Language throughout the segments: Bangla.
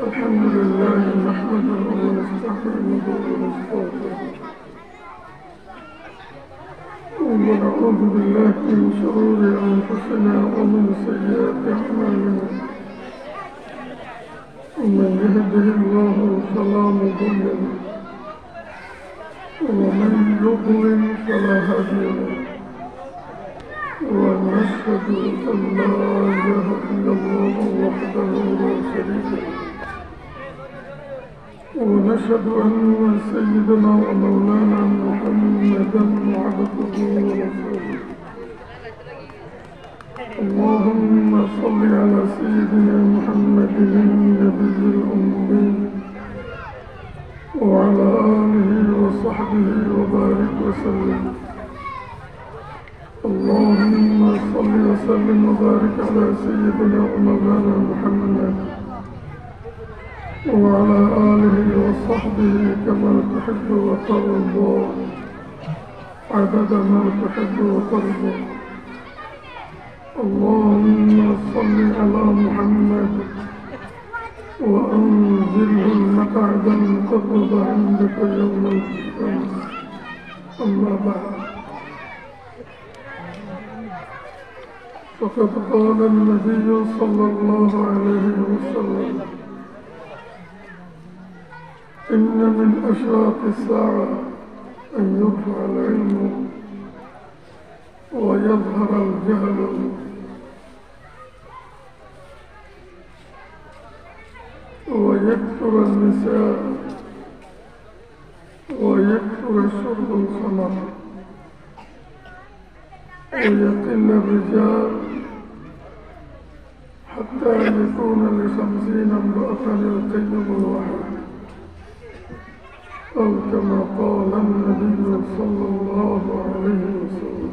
الحمد لله نحمده ونستعينه ونستغفره ونعوذ بالله من شرور أنفسنا ومن سيئات أعمالنا من يهده الله فلا مضل له ومن يضلل فلا هادي له ونشهد أن لا إله إلا الله وحده لا شريك له ونشهد أن سيدنا ومولانا محمدا عبده ورسوله اللهم صل على سيدنا محمد النبي الأمي وعلى آله وصحبه وبارك وسلم اللهم صل وسلم وبارك على سيدنا ومولانا محمد وعلى آله وصحبه كما تحب وترضى عدد ما تحب وترضى اللهم صل على محمد وأنزله المقعد المقرب عندك يوم القيامة أما بعد فقد قال النبي صلى الله عليه وسلم إن من أشراط الساعة أن يرفع العلم ويظهر الجهل ويكثر النساء ويكثر شرب الخمر ويقل الرجال حتى يكون ل50 امرأة القيم الواحد أو كما قال النبي صلى الله عليه وسلم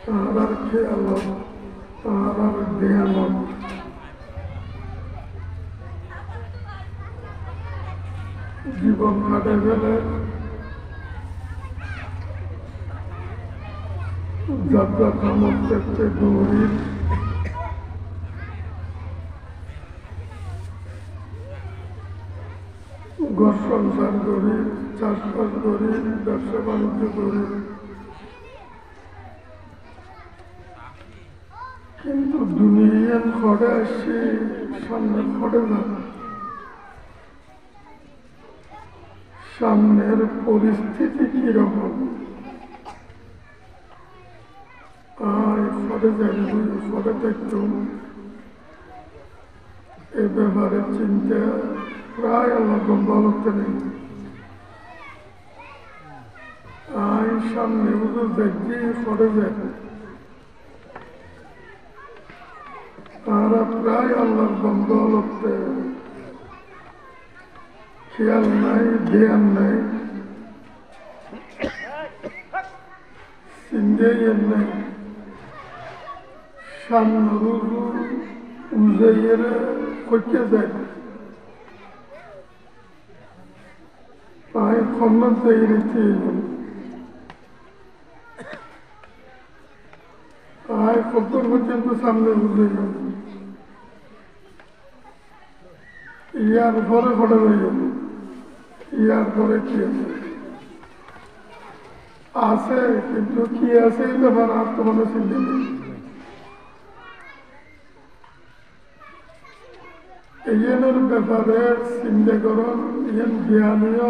তাহার খেয়ালত তাহার ধ্যানত জীবন কাটে গেলে যাত্রা কামত দেখতে দৌড়ি ঘর সংসার করি চাষবাস করি ব্যবসা বাণিজ্য করি কিন্তু দুনিয়ার ঘরে আসছি সামনে ঘরে না সামনের পরিস্থিতি কিরকম ঘরে যাই ঘরে দেখতাম এ ব্যাপারে চিন্তা প্রায় আল্লাহ বলতে নেই সামনে উজু দেখি ঘরে যাই তারা প্রায় আল্লাহর বন্ধতে খেয়াল নাই ধ্যান নাই সিন্ধের নাই সামনে রুজু উজের কইতে যায় তাই খন্নত যাই রেখে তাই কত পর্যন্ত সামনে উজে ইয়ার পরে ঘটে রয়ে গেল ইয়ার পরে কি আছে কিন্তু কি আছে এই ব্যাপার আর তো মনে চিন্তা নেই এইয়ের ব্যাপারে চিন্তা করুন ইয়েন জ্ঞানীয়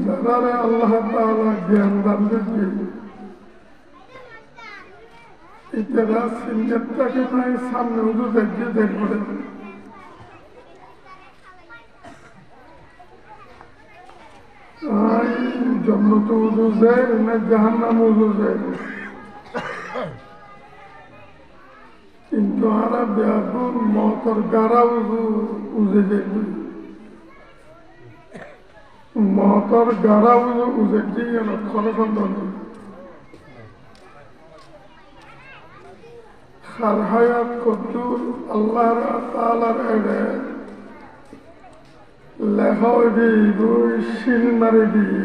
যারা আল্লাহ তাআলা জ্ঞান দান দিচ্ছে ইতারা চিন্তাটাকে নাই সামনে উদু দেখছে দেখবে জন্নত উদু যায় না জাহান্নাম উদু যায় কিন্তু আরা ব্যাকুল মতর গারা উজে যাইবে মতর গারা উজে দিয়ে খরখন্দ খার হায়াত কদ্দুর আল্লাহ তাআলার এড়ে লেখা দিব শিল মারি দিয়ে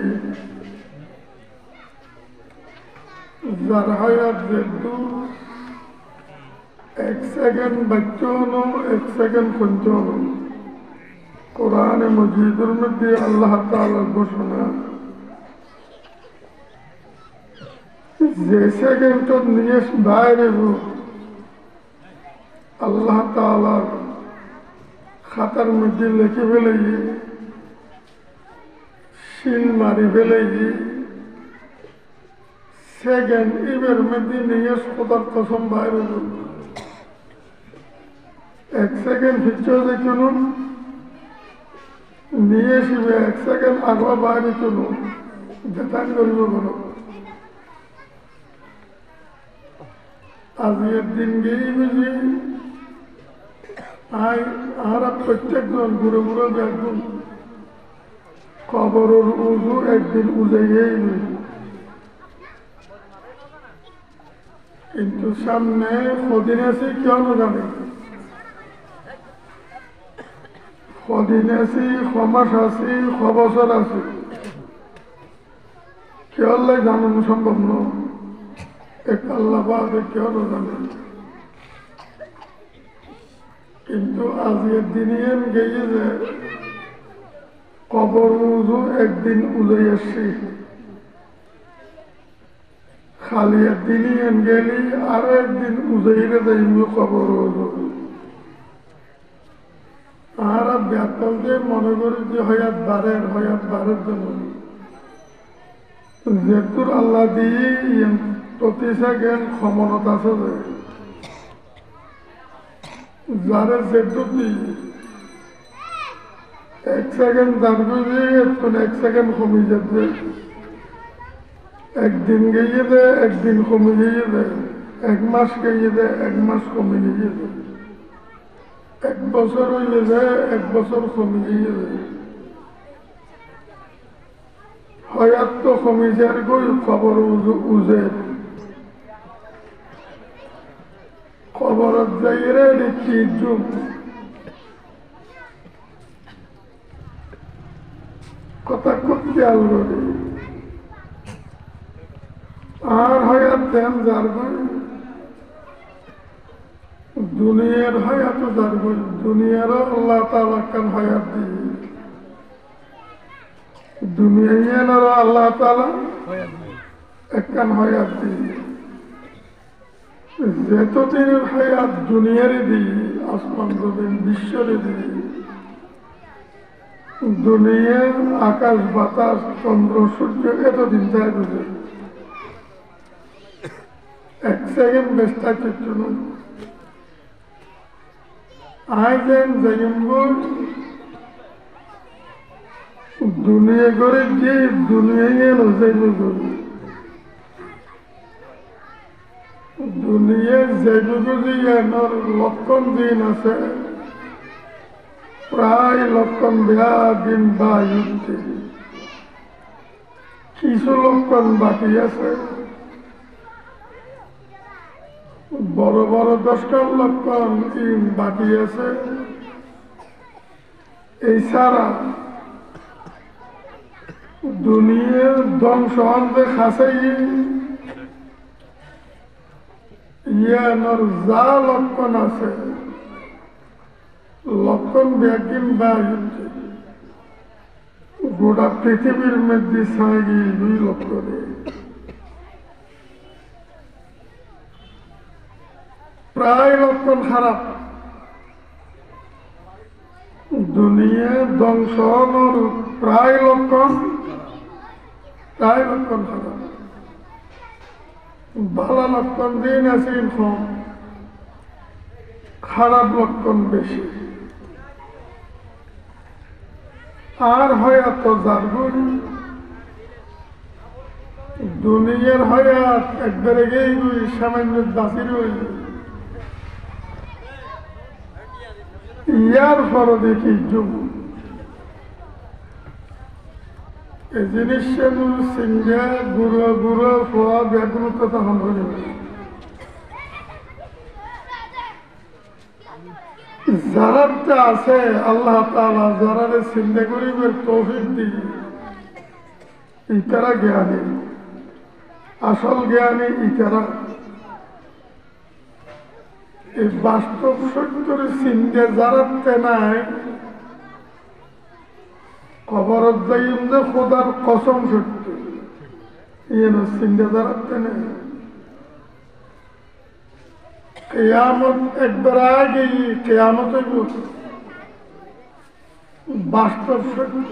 যার হায়াত যেহেতু 1 সেকেন্ড বাচ্চানো 1 সেকেন্ড পঞ্চানো কোরআনে মজিদের মধ্যে আল্লাহ তাআলার ঘোষণা যে সেকেন্ডত নিয়ে বাইরে আল্লাহ তাআলার খাতার মধ্যে লিখে ফেলে শিল মারি ফেলে সেকেন্ড এবার মধ্যে নিয়ে কোথার কসম বাইরে 1 সেকেন্ড পিছিয়ে দেখুন নিয়ে শিবে 1 সেকেন্ড আগা বাইরে চলুন যেতান করিব বলো আজকের দিন গেই বুঝি আর প্রত্যেকজন ঘুরে ঘুরে দেখুন কবরের উজু একদিন উজে গেই কিন্তু সামনে কদিন আছে কেন জানে কদিন আছি কমাস আছি কবছর আছে কেউ জানানো সম্ভব নয় এক আল্লাহ বাদে কেউ জানে কিন্তু আজকের দিনে গিয়ে যে কবর উজু একদিন উজে আসছি খালি একদিনই গেলি আরো একদিন উজেইরে যাইব কবর উজু আর ব্যাপার যে মনে করি যে হয়াত বারের জন্য যেহেতু আল্লাহ দিয়ে প্রতি সেকেন্ড ক্ষমতা আছে যারা যেহেতু 1 সেকেন্ড দাঁড়বে যে এখন 1 সেকেন্ড কমে যাচ্ছে একদিন গিয়ে দে একদিন কমে গিয়ে দে 1 মাস গিয়ে দে 1 মাস কমে গিয়ে দে 1 বছর হইলে যায় 1 বছর কমে গিয়ে যায় হয়াত তো কমে যার গই খবর উজে খবরত যাইরে দেখি যুগ কথা করতে আলরে আর হয়াত দেন যার গই দুনিয়ার হায়াত যার গই দুনিয়ারও আল্লাহ তাআলা কান হায়াত দিয়ে দুনিয়ার আল্লাহ তাআলা একখান হায়াত দিয়ে যতদিন হায়াত দুনিয়ারে দিই আসমান জমিন বিশ্বরে দিই দুনিয়া আকাশ বাতাস চন্দ্র সূর্য এতদিন যায় বুঝে 1 সেকেন্ড বেস্তা চিত্র আইজেন যাইব দুনিয়া করে যে দুনিয়ায় যাইব দুনিয়া যাইব যে লক্ষণ দিন আছে প্রায় লক্ষণ দিন বা কিছু লক্ষণ বাকি আছে বড় বড় 10টা লক্ষণ বাকি আছে এই সারা দুনিয়ার ধ্বংস অন্ধে খাসাই ইয়ানোর যা লক্ষণ আছে লক্ষণ ব্যাগিন বা গোটা পৃথিবীর মধ্যে সাগি 2 লক্ষ প্রায় লক্ষণ খারাপ দুনিয়া ধ্বংস প্রায় লক্ষণ খারাপ ভালো লক্ষণ দিন আছে কম খারাপ লক্ষণ বেশি আর হয়াত যার দুনিয়ার হয়াত একবারে গেই সামান্য বাঁচির হইল ইয়ার পর দেখি যুগ এই জিনিস সিঙ্গা গুঁড়ো গুঁড়ো ফোয়া ব্যাগুলো তো তখন হয়ে যারাতে আছে আল্লাহ তাআলা যারারে চিন্তা করিবের তৌফিক দিয়ে ইতারা জ্ঞানী, আসল জ্ঞানী ইতারা। এই বাস্তব সত্যের চিন্তা যারাতে নাই কবরত যাইম যে খোদার কসম সত্য ইয়েন চিন্তা যারাতে নাই। কিয়ামত একবার আগে কিয়ামত বাস্তব সত্য।